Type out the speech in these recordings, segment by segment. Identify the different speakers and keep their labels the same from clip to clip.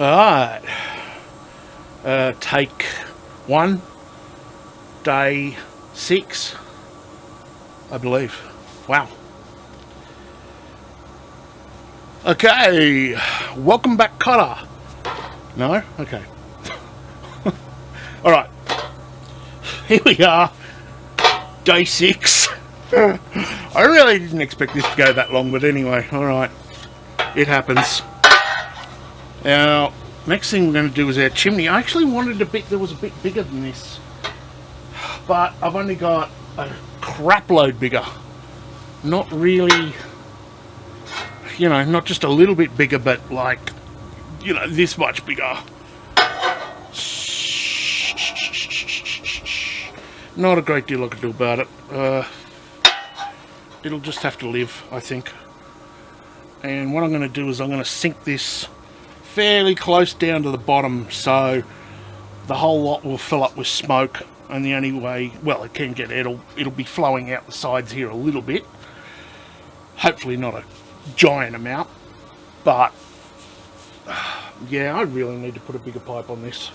Speaker 1: Alright, take 1, day 6, I believe. Wow. Okay, welcome back, Cotter. No? Okay. Alright, here we are, day 6. I really didn't expect this to go that long, but anyway, alright, it happens. Now, next thing we're going to do is our chimney. I actually wanted a bit that was a bit bigger than this, but I've only got a crap load bigger. Not really, you know, not just a little bit bigger, but like, you know, this much bigger. Not a great deal I can do about it. It'll just have to live, I think. And what I'm going to do is I'm going to sink this fairly close down to the bottom, so the whole lot will fill up with smoke, and the only way, well, it can get, it'll be flowing out the sides here a little bit. Hopefully not a giant amount, but yeah, I really need to put a bigger pipe on this.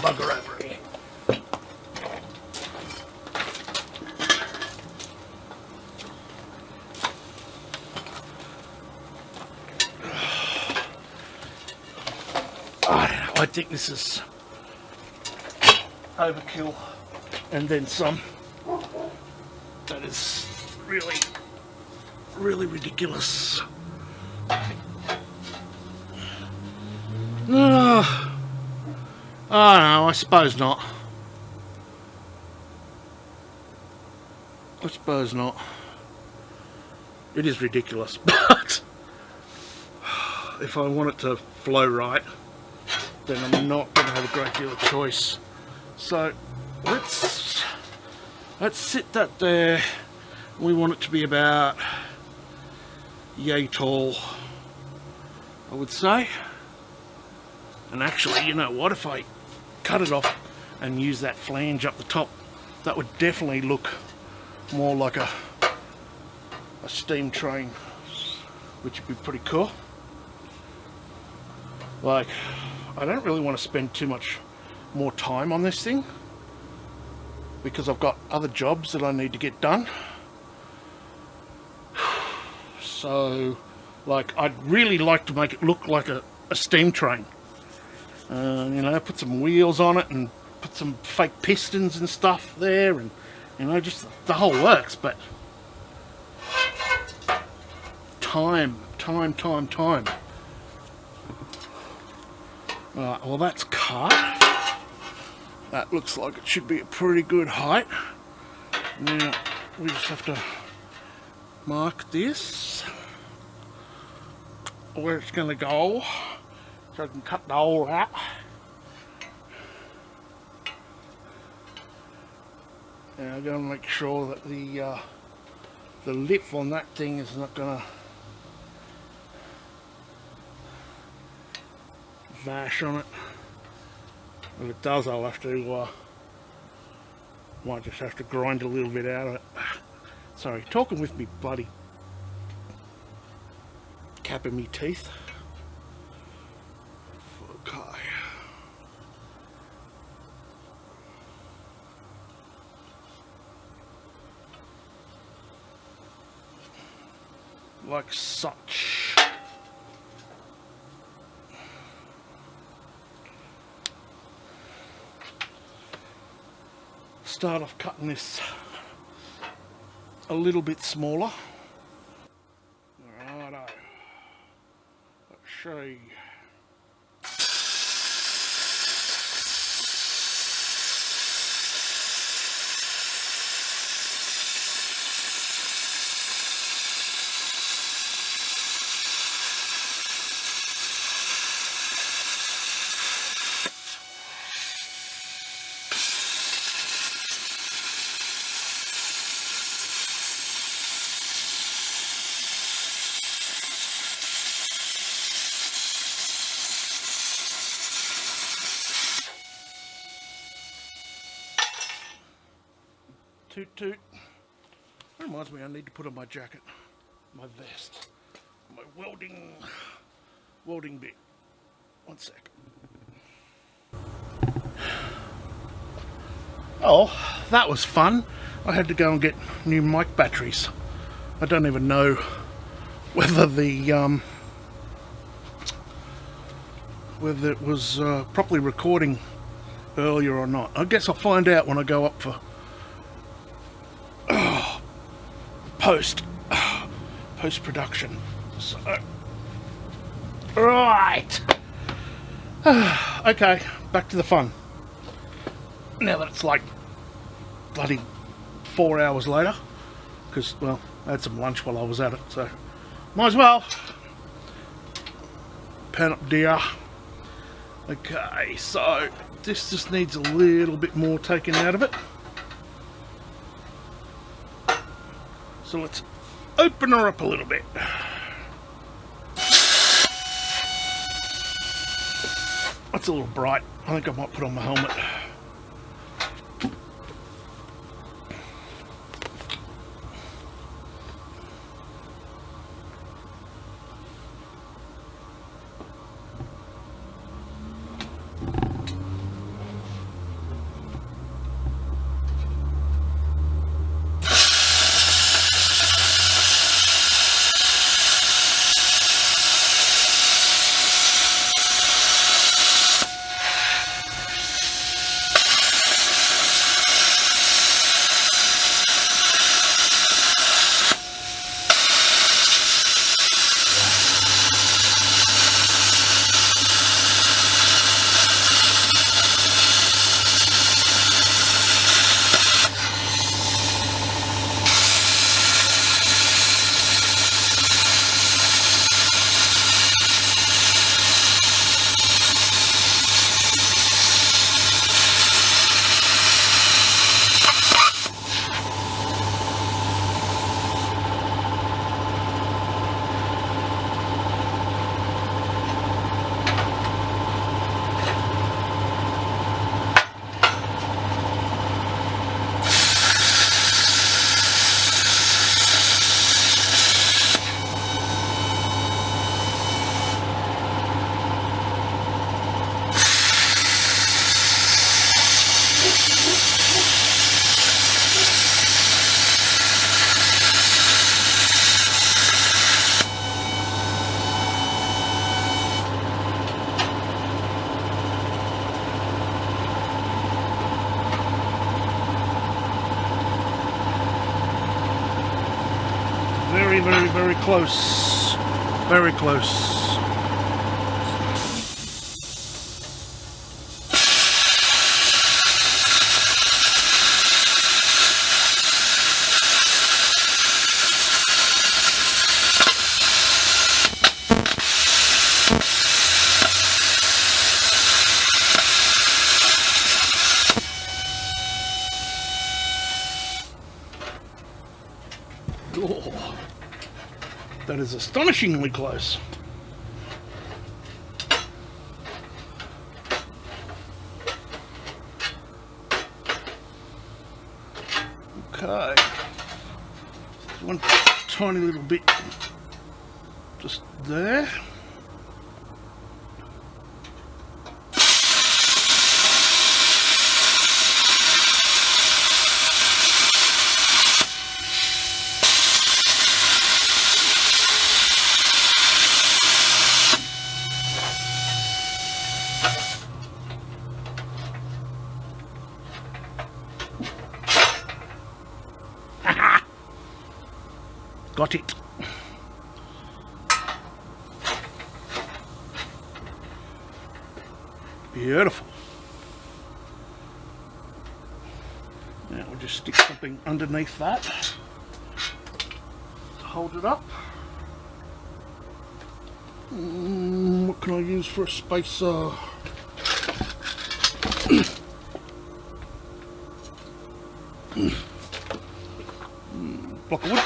Speaker 1: Bugger over here. I think this is overkill and then some. That is really, really ridiculous. Oh no, I suppose not. I suppose not. It is ridiculous, but if I want it to flow right, then I'm not going to have a great deal of choice. So let's sit that there. We want it to be about yay tall, I would say. And actually, you know what, if I cut it off and use that flange up the top, that would definitely look more like a steam train, which would be pretty cool. Like, I don't really want to spend too much more time on this thing because I've got other jobs that I need to get done. So, like, I'd really like to make it look like a steam train. You know, put some wheels on it and put some fake pistons and stuff there, and, you know, just the whole works, but time. Alright, well, that's cut. That looks like it should be a pretty good height. Now, we just have to mark this where it's going to go, so I can cut the hole out. And I'm going to make sure that the lip on that thing is not going to bash on it. If it does, I'll have to, might just have to grind a little bit out of it. Sorry, talking with me bloody cap in me teeth. Okay. Like such. Start off cutting this a little bit smaller. Righto. Let's see. Toot toot. That reminds me, I need to put on my jacket, my vest, my welding bit. One sec. Oh, that was fun. I had to go and get new mic batteries. I don't even know whether whether it was properly recording earlier or not. I guess I'll find out when I go up for post-production. So, right. Okay, back to the fun. Now that it's like bloody 4 hours later, because, well, I had some lunch while I was at it, so might as well. Pan up deer. Okay, so this just needs a little bit more taken out of it. So let's open her up a little bit. That's a little bright. I think I might put on my helmet. Very close. Very close. Oh, that is astonishingly close. Okay, one tiny little bit just there. Got it. Beautiful. Now we'll just stick something underneath that to hold it up. What can I use for a spacer? Block of wood.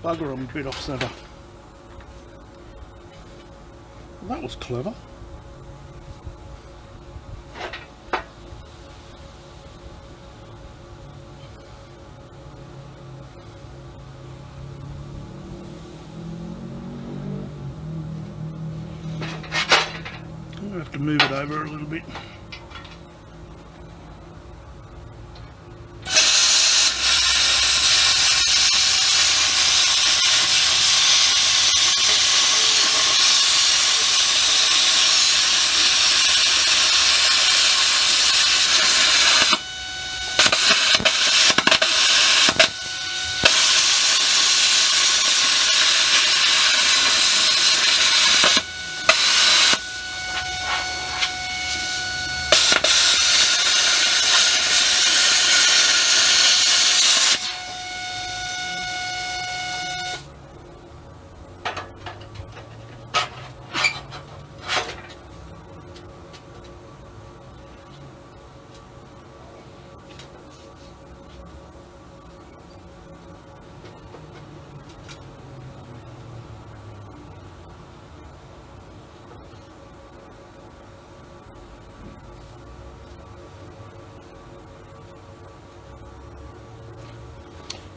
Speaker 1: Bugger, I'm a bit off centre. Well, that was clever. I'm going to have to move it over a little bit.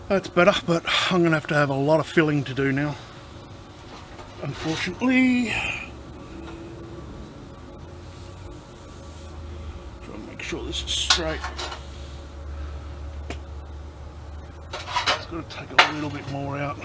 Speaker 1: That's better, but I'm going to have a lot of filling to do now, unfortunately. Try and make sure this is straight. It's got to take a little bit more out.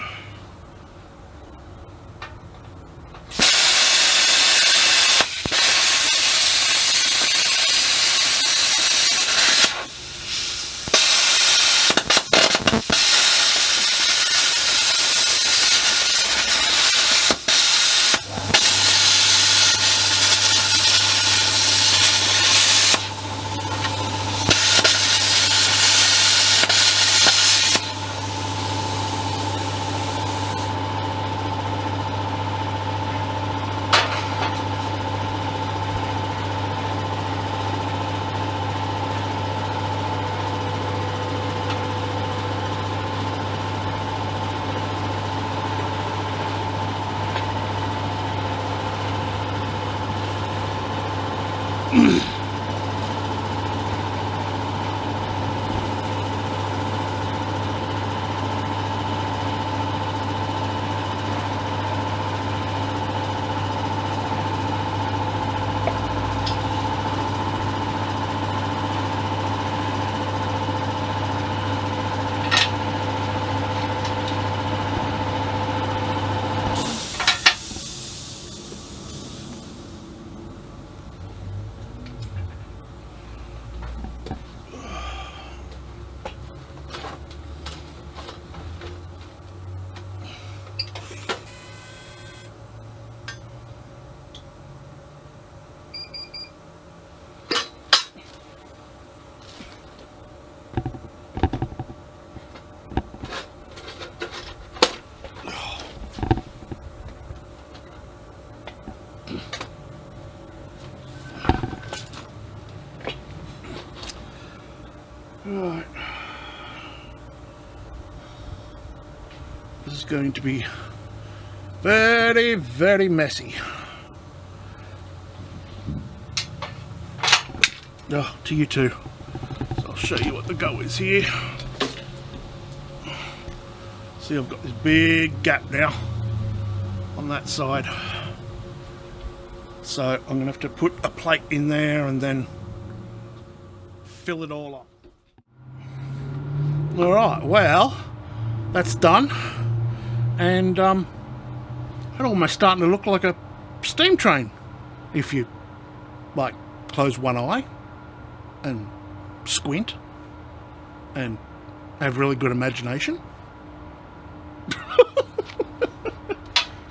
Speaker 1: Right. This is going to be very, very messy. Oh, to you too. So I'll show you what the go is here. See, I've got this big gap now on that side. So I'm going to have to put a plate in there and then fill it all up. Alright, well, that's done. And it's almost starting to look like a steam train if you, like, close one eye and squint and have really good imagination.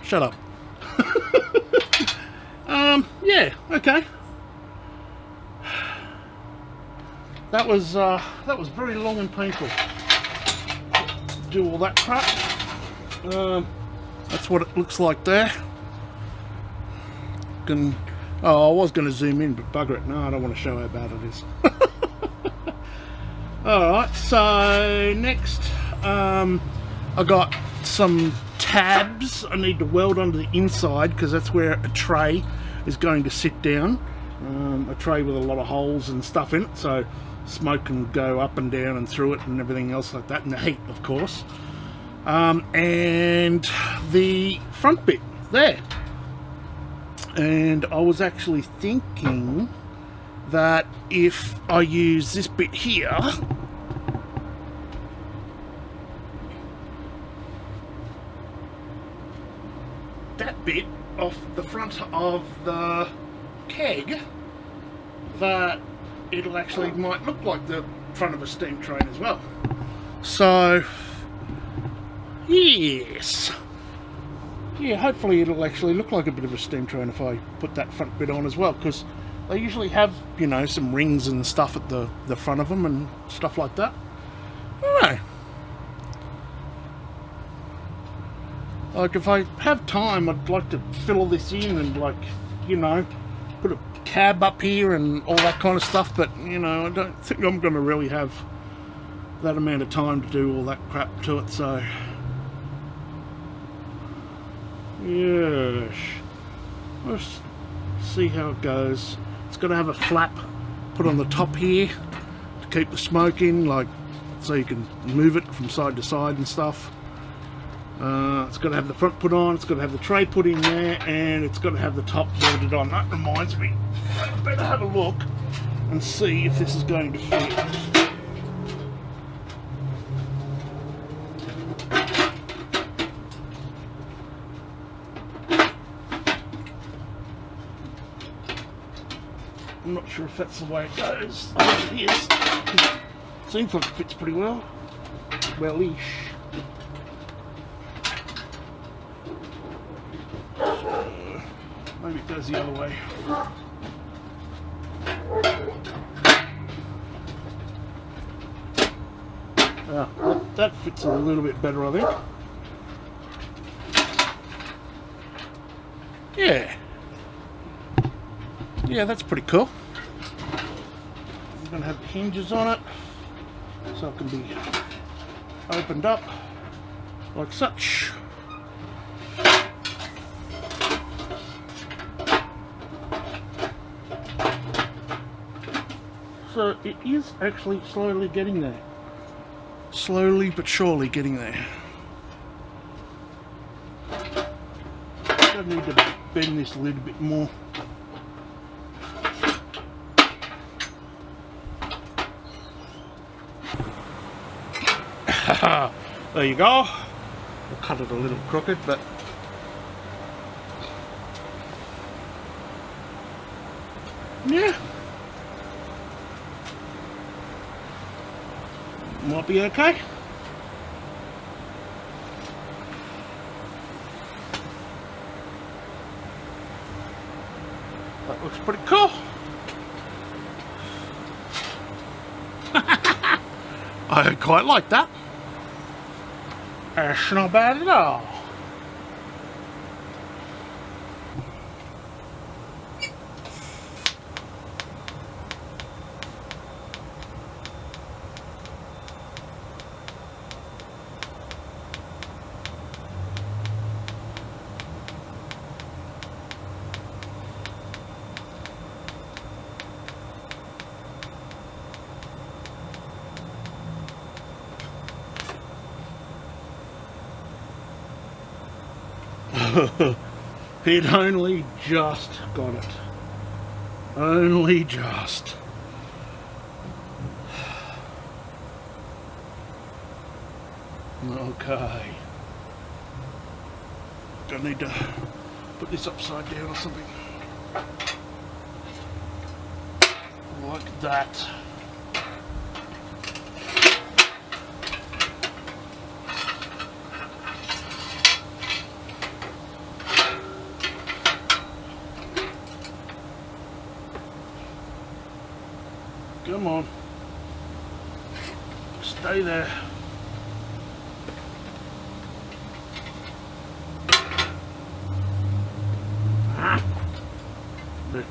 Speaker 1: Shut up. Yeah, okay. That was very long and painful. Do all that crap. That's what it looks like there. Oh, I was going to zoom in, but bugger it. No, I don't want to show how bad it is. Alright, so next I got some tabs I need to weld onto the inside, because that's where a tray is going to sit down. A tray with a lot of holes and stuff in it, so smoke can go up and down and through it and everything else like that, and the heat, of course. And the front bit there. And I was actually thinking that if I use this bit here, that bit off the front of the keg, that it'll actually might look like the front of a steam train as well. So yes, yeah, hopefully it'll actually look like a bit of a steam train if I put that front bit on as well, because they usually have, you know, some rings and stuff at the front of them and stuff like that. I don't know. Like, if I have time, I'd like to fill all this in and, like, you know, put a cab up here and all that kind of stuff, but, you know, I don't think I'm going to really have that amount of time to do all that crap to it, so yes, let's see how it goes. It's got to have a flap put on the top here to keep the smoke in, like, so you can move it from side to side and stuff. It's got to have the front put on, it's got to have the tray put in there, and it's got to have the top welded on. That reminds me, I better have a look and see if this is going to fit. I'm not sure if that's the way it goes. I think it is. It seems like it fits pretty well. Well-ish. Maybe it goes the other way. That fits a little bit better, I think. Yeah. Yeah, that's pretty cool. I'm going to have hinges on it, so it can be opened up like such. So it is actually slowly getting there. Slowly but surely getting there. I need to bend this a little bit more. There you go. I'll cut it a little crooked, but yeah, might be okay. That looks pretty cool. I quite like that. That's not bad at all. It only just got it. Only just. Okay. I need to put this upside down or something. Like that. Come on. Stay there. There.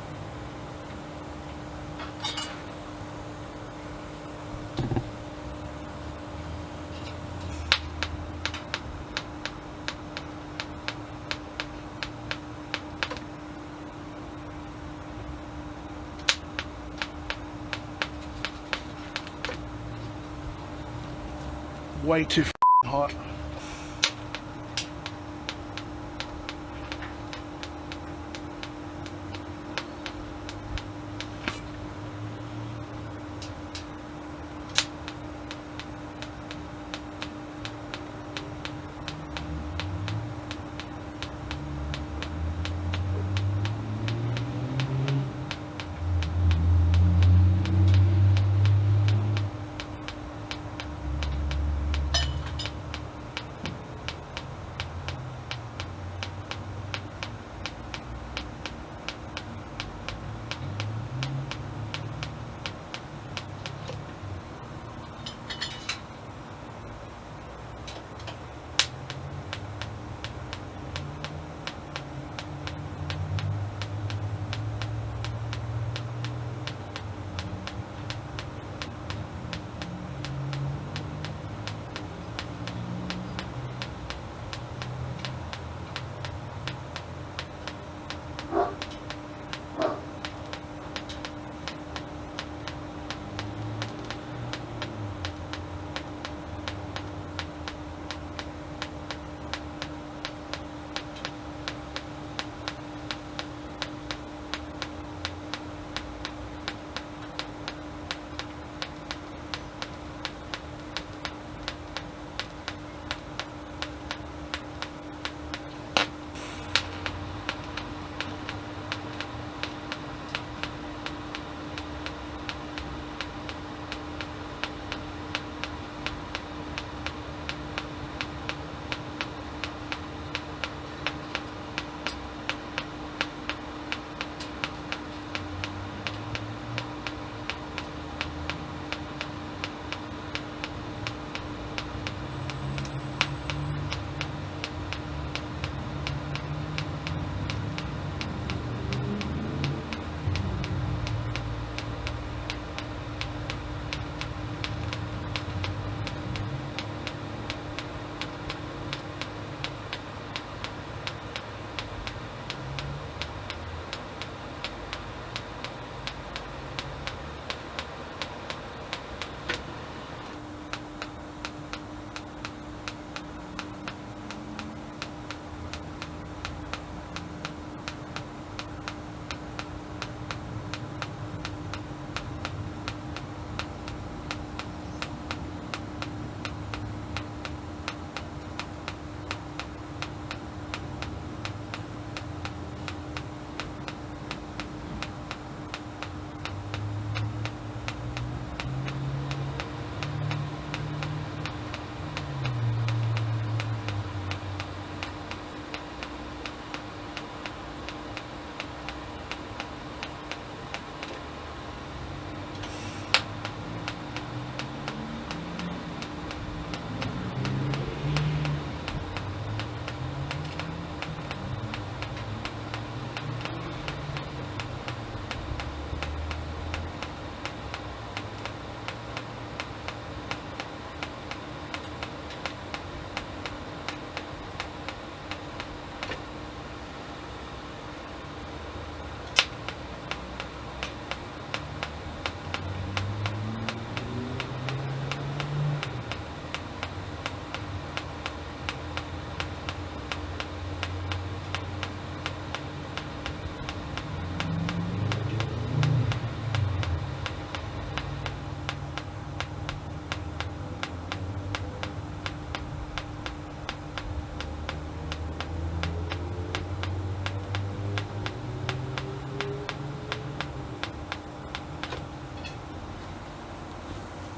Speaker 1: way too hot.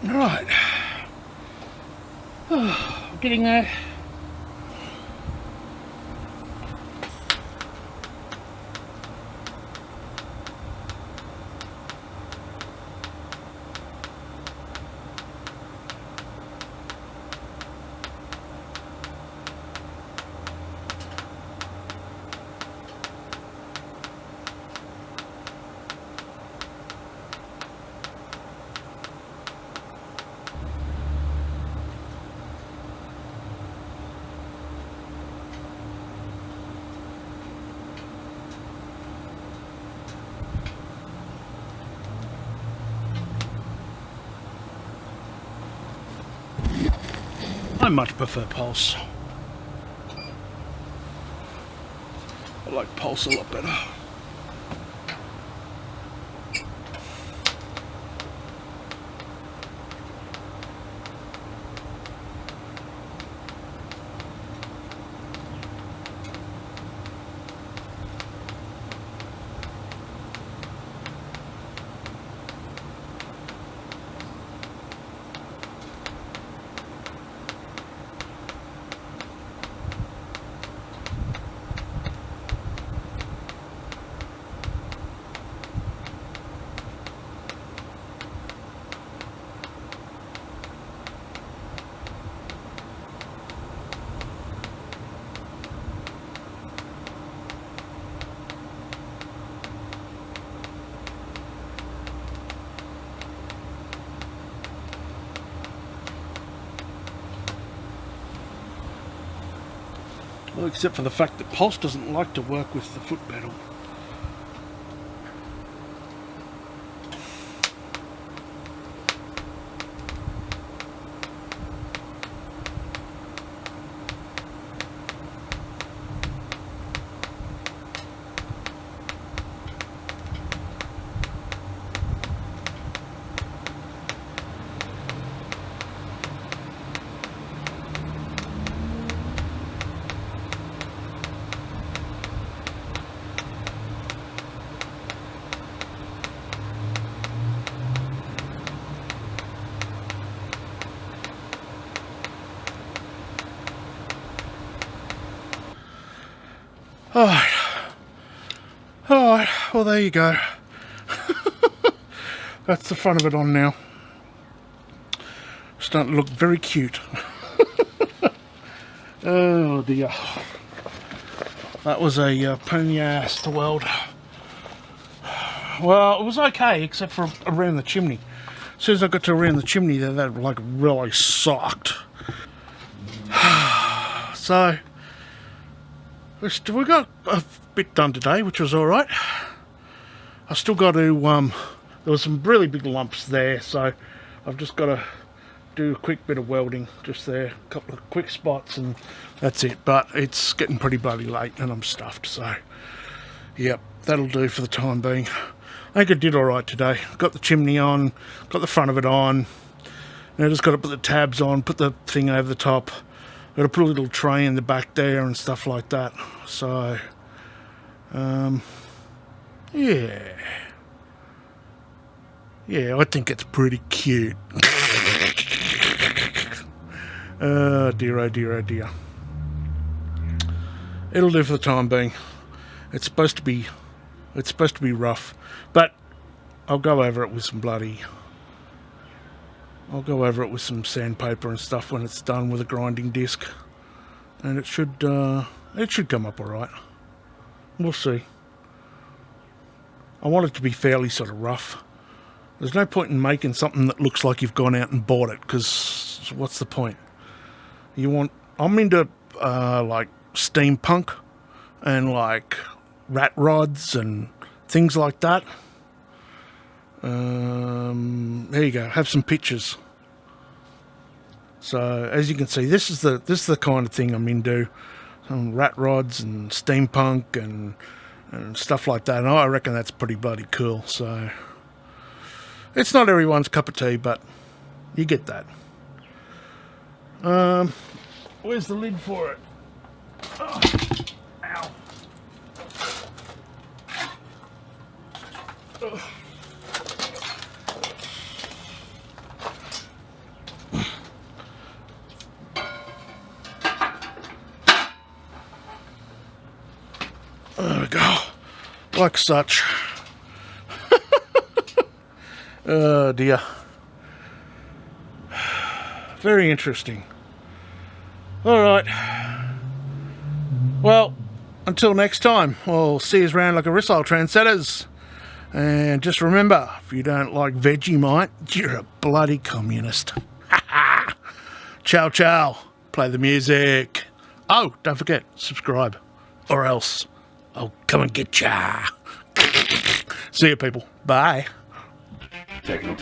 Speaker 1: Right, getting there. I much prefer pulse. I like pulse a lot better. Well, except for the fact that pulse doesn't like to work with the foot pedal. Alright, well there you go. That's the front of it on now. Starting to look very cute. Oh dear. That was a pain in the ass to weld. Well, it was okay, except for around the chimney. As soon as I got to around the chimney there, that like really sucked. So, we got a bit done today, which was alright. I still got to, there was some really big lumps there, so I've just got to do a quick bit of welding just there, a couple of quick spots, and that's it. But it's getting pretty bloody late and I'm stuffed, so yep, that'll do for the time being. I think I did alright today. Got the chimney on, got the front of it on. Now just got to put the tabs on, put the thing over the top. Got to put a little tray in the back there and stuff like that. So, yeah. Yeah, I think it's pretty cute. Oh dear, oh dear, oh dear. It'll do for the time being. It's supposed to be rough, but I'll go over it with some I'll go over it with some sandpaper and stuff when it's done with a grinding disc, and it should come up all right. We'll see. I want it to be fairly sort of rough. There's no point in making something that looks like you've gone out and bought it, because what's the point? I'm into like steampunk and like rat rods and things like that. There you go. Have some pictures. So as you can see, this is the kind of thing I'm into. Some rat rods and steampunk and stuff like that. And I reckon that's pretty bloody cool. So it's not everyone's cup of tea, but you get that. Where's the lid for it? Oh, ow. Oh. There we go, like such. Oh dear. Very interesting. Alright. Well, until next time, I'll see you around like a Rissile Trendsetters. And just remember, if you don't like Vegemite, you're a bloody communist. Ciao, ciao. Play the music. Oh, don't forget, subscribe. Or else I'll come and get ya. See you, people. Bye.
Speaker 2: Techno.